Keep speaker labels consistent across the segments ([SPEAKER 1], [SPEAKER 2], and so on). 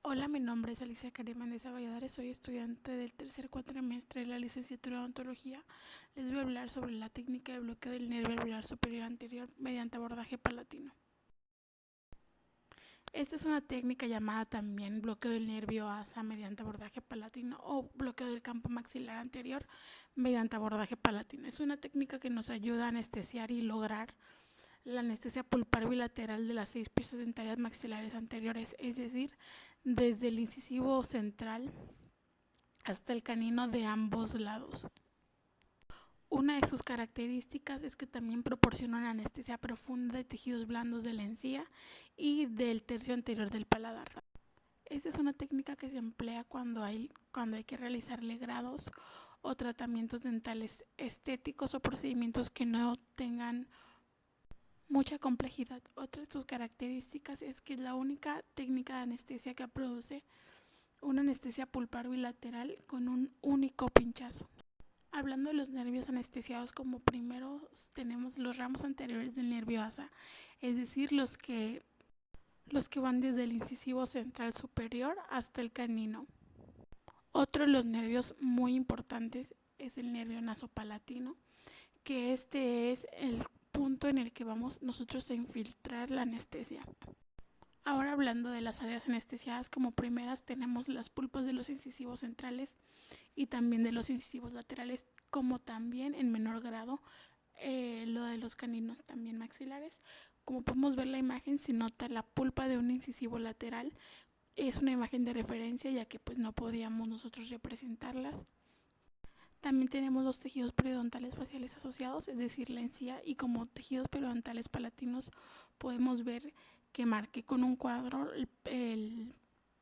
[SPEAKER 1] Hola, mi nombre es Alicia Karim Méndez Valladares, soy estudiante del tercer cuatrimestre de la licenciatura de Odontología. Les voy a hablar sobre la técnica de bloqueo del nervio alveolar superior anterior mediante abordaje palatino. Esta es una técnica llamada también bloqueo del nervio asa mediante abordaje palatino o bloqueo del campo maxilar anterior mediante abordaje palatino. Es una técnica que nos ayuda a anestesiar y lograr la anestesia pulpar bilateral de las 6 piezas dentarias maxilares anteriores, es decir, desde el incisivo central hasta el canino de ambos lados. Una de sus características es que también proporciona una anestesia profunda de tejidos blandos de la encía y del tercio anterior del paladar. Esta es una técnica que se emplea cuando hay que realizar legrados o tratamientos dentales estéticos o procedimientos que no tengan mucha complejidad. Otra de sus características es que es la única técnica de anestesia que produce una anestesia pulpar bilateral con un único pinchazo. Hablando de los nervios anestesiados, como primero tenemos los ramos anteriores del nervio asa, es decir, los que van desde el incisivo central superior hasta el canino. Otro de los nervios muy importantes es el nervio nasopalatino, que este es el punto en el que vamos nosotros a infiltrar la anestesia. Ahora hablando de las áreas anestesiadas, como primeras tenemos las pulpas de los incisivos centrales y también de los incisivos laterales, como también en menor grado lo de los caninos también maxilares. Como podemos ver la imagen, se nota la pulpa de un incisivo lateral. Es una imagen de referencia ya que pues no podíamos nosotros representarlas. También tenemos los tejidos periodontales faciales asociados, es decir, la encía, y como tejidos periodontales palatinos podemos ver que marqué con un cuadro el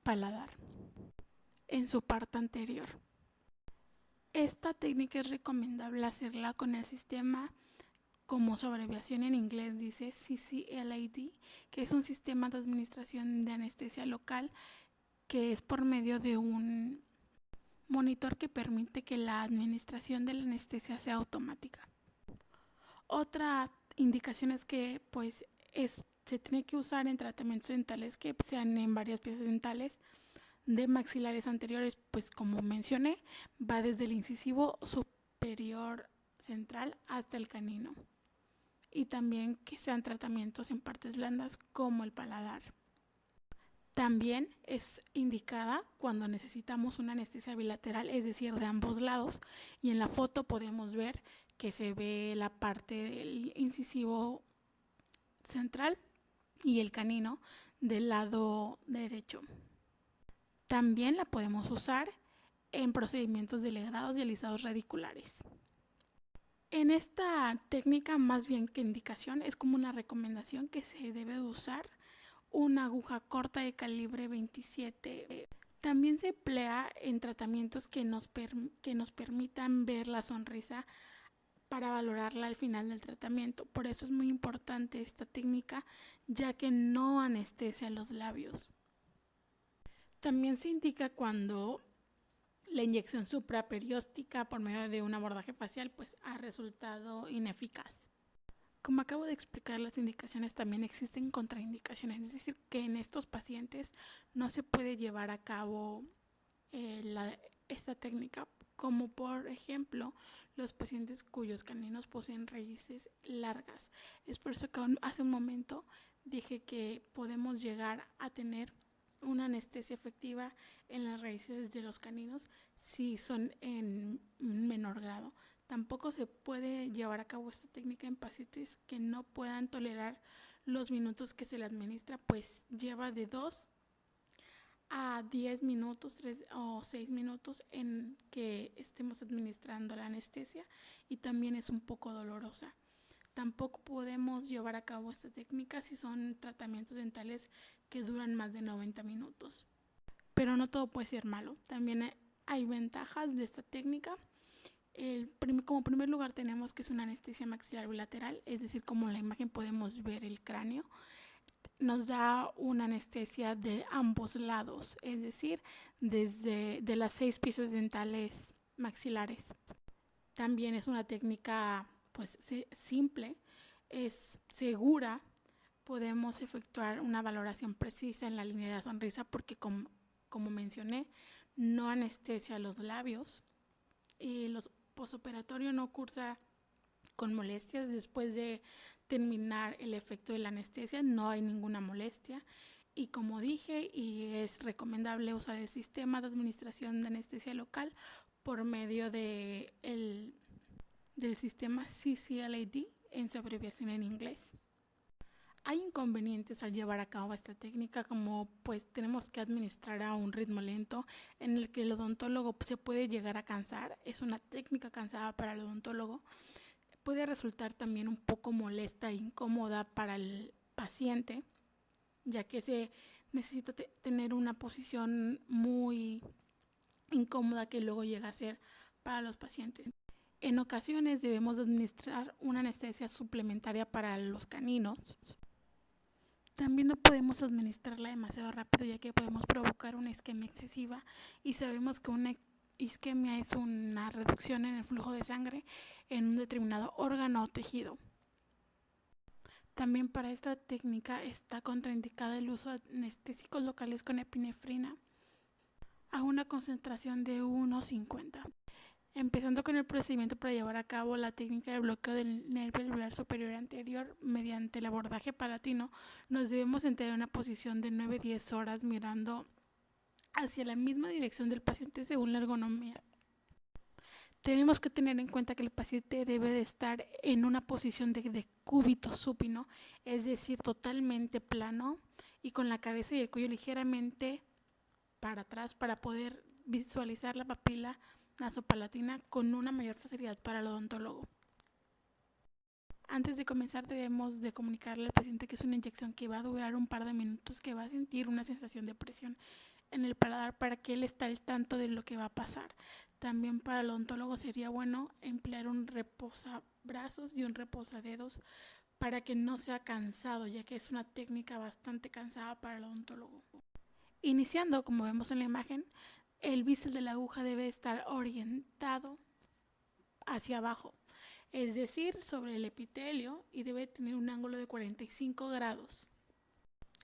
[SPEAKER 1] paladar en su parte anterior. Esta técnica es recomendable hacerla con el sistema, como su abreviación en inglés dice CCLAD, que es un sistema de administración de anestesia local que es por medio de un monitor que permite que la administración de la anestesia sea automática. Otra indicación es que se tiene que usar en tratamientos dentales que sean en varias piezas dentales de maxilares anteriores, pues como mencioné, va desde el incisivo superior central hasta el canino. Y también que sean tratamientos en partes blandas como el paladar. También es indicada cuando necesitamos una anestesia bilateral, es decir, de ambos lados, y en la foto podemos ver que se ve la parte del incisivo central y el canino del lado derecho. También la podemos usar en procedimientos de legrados y alisados radiculares. En esta técnica, más bien que indicación, es como una recomendación que se debe de usar una aguja corta de calibre 27. También se emplea en tratamientos que nos permitan ver la sonrisa para valorarla al final del tratamiento. Por eso es muy importante esta técnica, ya que no anestesia los labios. También se indica cuando la inyección supraperióstica por medio de un abordaje facial pues ha resultado ineficaz. Como acabo de explicar, las indicaciones también existen contraindicaciones, es decir, que en estos pacientes no se puede llevar a cabo esta técnica, como por ejemplo los pacientes cuyos caninos poseen raíces largas. Es por eso que hace un momento dije que podemos llegar a tener una anestesia efectiva en las raíces de los caninos si son en menor grado. Tampoco se puede llevar a cabo esta técnica en pacientes que no puedan tolerar los minutos que se le administra, pues lleva de 2 a 10 minutos, 3 o 6 minutos en que estemos administrando la anestesia, y también es un poco dolorosa. Tampoco podemos llevar a cabo esta técnica si son tratamientos dentales que duran más de 90 minutos. Pero no todo puede ser malo, también hay ventajas de esta técnica. Como primer lugar tenemos que es una anestesia maxilar bilateral, es decir, como en la imagen podemos ver el cráneo. Nos da una anestesia de ambos lados, es decir, desde de las 6 piezas dentales maxilares. También es una técnica pues simple, es segura, podemos efectuar una valoración precisa en la línea de la sonrisa porque como mencioné, no anestesia los labios. Lo posoperatorio no cursa con molestias. Después de terminar el efecto de la anestesia no hay ninguna molestia. Y como dije, es recomendable usar el sistema de administración de anestesia local por medio del sistema CCLAD, en su abreviación en inglés. Hay inconvenientes al llevar a cabo esta técnica, como pues tenemos que administrar a un ritmo lento en el que el odontólogo se puede llegar a cansar. Es una técnica cansada para el odontólogo. Puede resultar también un poco molesta e incómoda para el paciente, ya que se necesita tener una posición muy incómoda que luego llega a ser para los pacientes. En ocasiones debemos administrar una anestesia suplementaria para los caninos. También no podemos administrarla demasiado rápido, ya que podemos provocar una isquemia excesiva, y sabemos que una isquemia es una reducción en el flujo de sangre en un determinado órgano o tejido. También para esta técnica está contraindicado el uso de anestésicos locales con epinefrina a una concentración de 1,50. Empezando con el procedimiento para llevar a cabo la técnica de bloqueo del nervio alveolar superior anterior mediante el abordaje palatino, nos debemos sentar en una posición de 9-10 horas mirando hacia la misma dirección del paciente según la ergonomía. Tenemos que tener en cuenta que el paciente debe de estar en una posición de decúbito supino, es decir, totalmente plano y con la cabeza y el cuello ligeramente para atrás para poder visualizar la papila nasopalatina con una mayor facilidad para el odontólogo. Antes de comenzar debemos de comunicarle al paciente que es una inyección que va a durar un par de minutos, que va a sentir una sensación de presión en el paladar para que él esté al tanto de lo que va a pasar. También para el odontólogo sería bueno emplear un reposabrazos y un reposadedos para que no sea cansado, ya que es una técnica bastante cansada para el odontólogo. Iniciando, como vemos en la imagen, el bisel de la aguja debe estar orientado hacia abajo, es decir, sobre el epitelio, y debe tener un ángulo de 45 grados.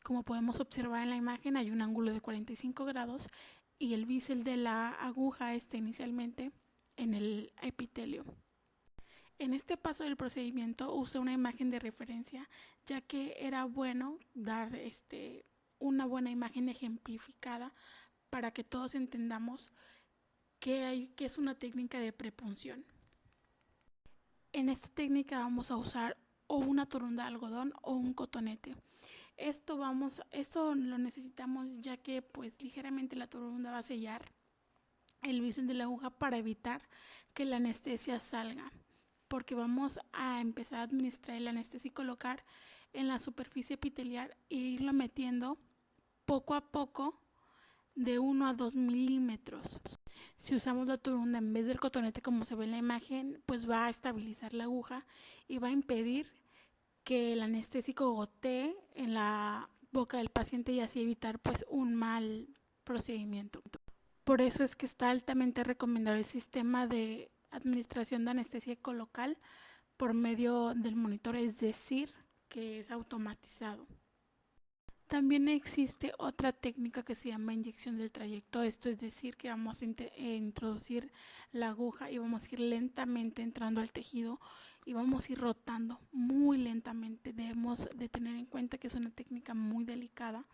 [SPEAKER 1] Como podemos observar en la imagen, hay un ángulo de 45 grados y el bisel de la aguja está inicialmente en el epitelio. En este paso del procedimiento usé una imagen de referencia, ya que era bueno dar una buena imagen ejemplificada para que todos entendamos que es una técnica de prepunción. En esta técnica vamos a usar o una torunda de algodón o un cotonete. Esto lo necesitamos ya que pues ligeramente la torunda va a sellar el bisel de la aguja para evitar que la anestesia salga, porque vamos a empezar a administrar el anestésico local en la superficie epitelial e irlo metiendo poco a poco de 1 a 2 milímetros. Si usamos la torunda en vez del cotonete, como se ve en la imagen, pues va a estabilizar la aguja y va a impedir que el anestésico gotee en la boca del paciente y así evitar pues un mal procedimiento. Por eso es que está altamente recomendado el sistema de administración de anestésico local por medio del monitor, es decir, que es automatizado. También existe otra técnica que se llama inyección del trayecto. Esto es decir, que vamos a introducir la aguja y vamos a ir lentamente entrando al tejido y vamos a ir rotando muy lentamente. Debemos de tener en cuenta que es una técnica muy delicada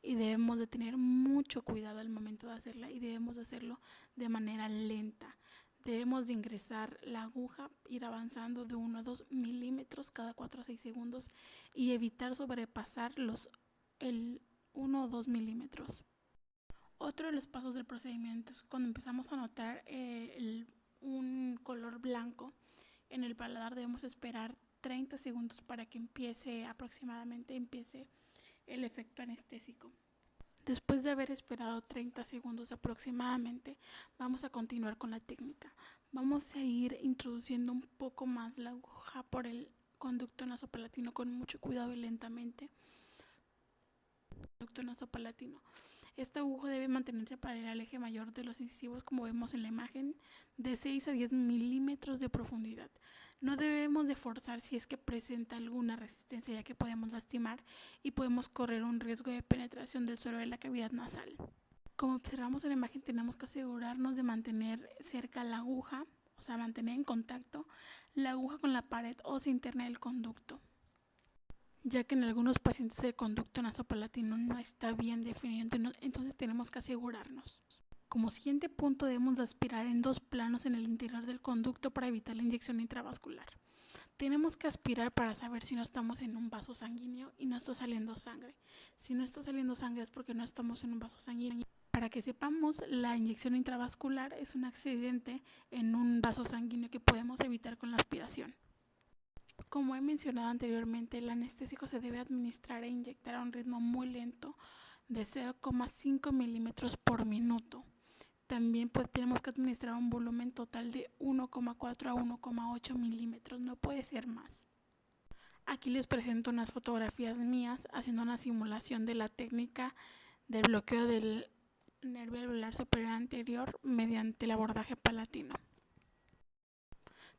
[SPEAKER 1] y debemos de tener mucho cuidado al momento de hacerla, y debemos de hacerlo de manera lenta. Debemos de ingresar la aguja, ir avanzando de 1 a 2 milímetros cada 4 a 6 segundos y evitar sobrepasar el 1 o 2 milímetros. Otro de los pasos del procedimiento es cuando empezamos a notar un color blanco en el paladar. Debemos esperar 30 segundos para que empiece el efecto anestésico. Después de haber esperado 30 segundos aproximadamente, vamos a continuar con la técnica. Vamos a ir introduciendo un poco más la aguja por el conducto nasopalatino con mucho cuidado y lentamente. Conducto nasopalatino. Esta aguja debe mantenerse para el eje mayor de los incisivos, como vemos en la imagen, de 6 a 10 milímetros de profundidad. No debemos de forzar si es que presenta alguna resistencia, ya que podemos lastimar y podemos correr un riesgo de penetración del suelo de la cavidad nasal. Como observamos en la imagen, tenemos que asegurarnos de mantener cerca la aguja, o sea, mantener en contacto la aguja con la pared ósea interna del conducto, ya que en algunos pacientes el conducto nasopalatino no está bien definido, entonces tenemos que asegurarnos. Como siguiente punto, debemos de aspirar en 2 planos en el interior del conducto para evitar la inyección intravascular. Tenemos que aspirar para saber si no estamos en un vaso sanguíneo y no está saliendo sangre. Si no está saliendo sangre es porque no estamos en un vaso sanguíneo. Para que sepamos, la inyección intravascular es un accidente en un vaso sanguíneo que podemos evitar con la aspiración. Como he mencionado anteriormente, el anestésico se debe administrar e inyectar a un ritmo muy lento de 0,5 milímetros por minuto. También tenemos que administrar un volumen total de 1,4 a 1,8 milímetros, no puede ser más. Aquí les presento unas fotografías mías haciendo una simulación de la técnica del bloqueo del nervio alveolar superior anterior mediante el abordaje palatino.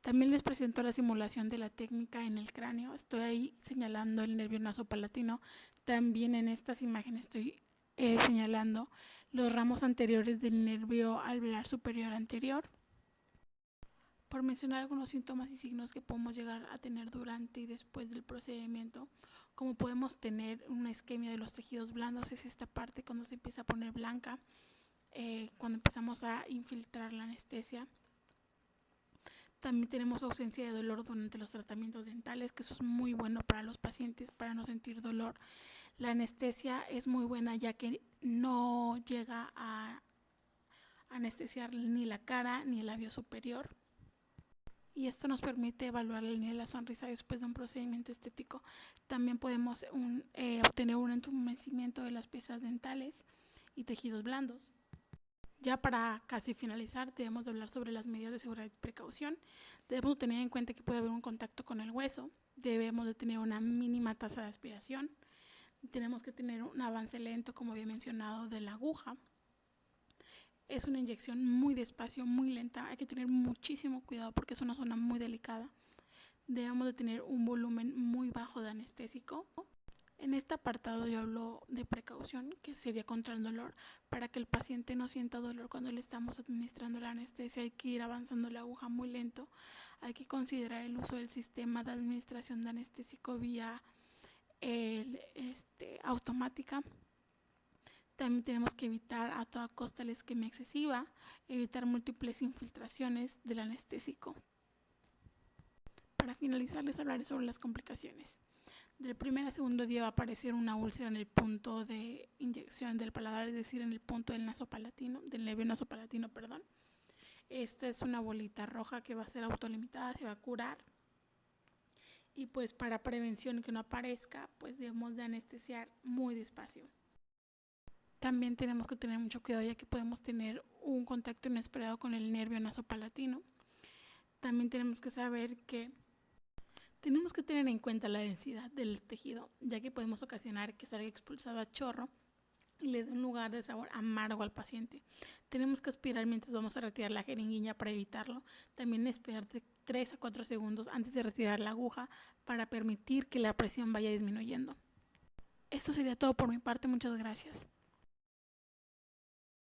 [SPEAKER 1] También les presento la simulación de la técnica en el cráneo. Estoy ahí señalando el nervio nasopalatino. También en estas imágenes estoy señalando los ramos anteriores del nervio alveolar superior anterior. Por mencionar algunos síntomas y signos que podemos llegar a tener durante y después del procedimiento, como podemos tener una isquemia de los tejidos blandos, es esta parte cuando se empieza a poner blanca, cuando empezamos a infiltrar la anestesia. También tenemos ausencia de dolor durante los tratamientos dentales, que eso es muy bueno para los pacientes, para no sentir dolor. La anestesia es muy buena ya que no llega a anestesiar ni la cara ni el labio superior. Y esto nos permite evaluar la línea de la sonrisa después de un procedimiento estético. También podemos obtener un entumecimiento de las piezas dentales y tejidos blandos. Ya para casi finalizar, debemos de hablar sobre las medidas de seguridad y precaución. Debemos tener en cuenta que puede haber un contacto con el hueso. Debemos de tener una mínima tasa de aspiración. Tenemos que tener un avance lento, como había mencionado, de la aguja. Es una inyección muy despacio, muy lenta. Hay que tener muchísimo cuidado porque es una zona muy delicada. Debemos de tener un volumen muy bajo de anestésico. En este apartado yo hablo de precaución, que sería contra el dolor. Para que el paciente no sienta dolor cuando le estamos administrando la anestesia, hay que ir avanzando la aguja muy lento. Hay que considerar el uso del sistema de administración de anestésico vía automática. También tenemos que evitar a toda costa la isquemia excesiva, evitar múltiples infiltraciones del anestésico. Para finalizar, les hablaré sobre las complicaciones. Del primer al segundo día va a aparecer una úlcera en el punto de inyección del paladar, es decir, en el punto del nervio nasopalatino. Esta es una bolita roja que va a ser autolimitada, se va a curar. Y pues para prevención que no aparezca, pues debemos de anestesiar muy despacio. También tenemos que tener mucho cuidado ya que podemos tener un contacto inesperado con el nervio nasopalatino. También tenemos que saber que tenemos que tener en cuenta la densidad del tejido, ya que podemos ocasionar que salga expulsado a chorro y le dé un lugar de sabor amargo al paciente. Tenemos que aspirar mientras vamos a retirar la jeringuilla para evitarlo. También esperar de 3 a 4 segundos antes de retirar la aguja para permitir que la presión vaya disminuyendo. Esto sería todo por mi parte, muchas gracias.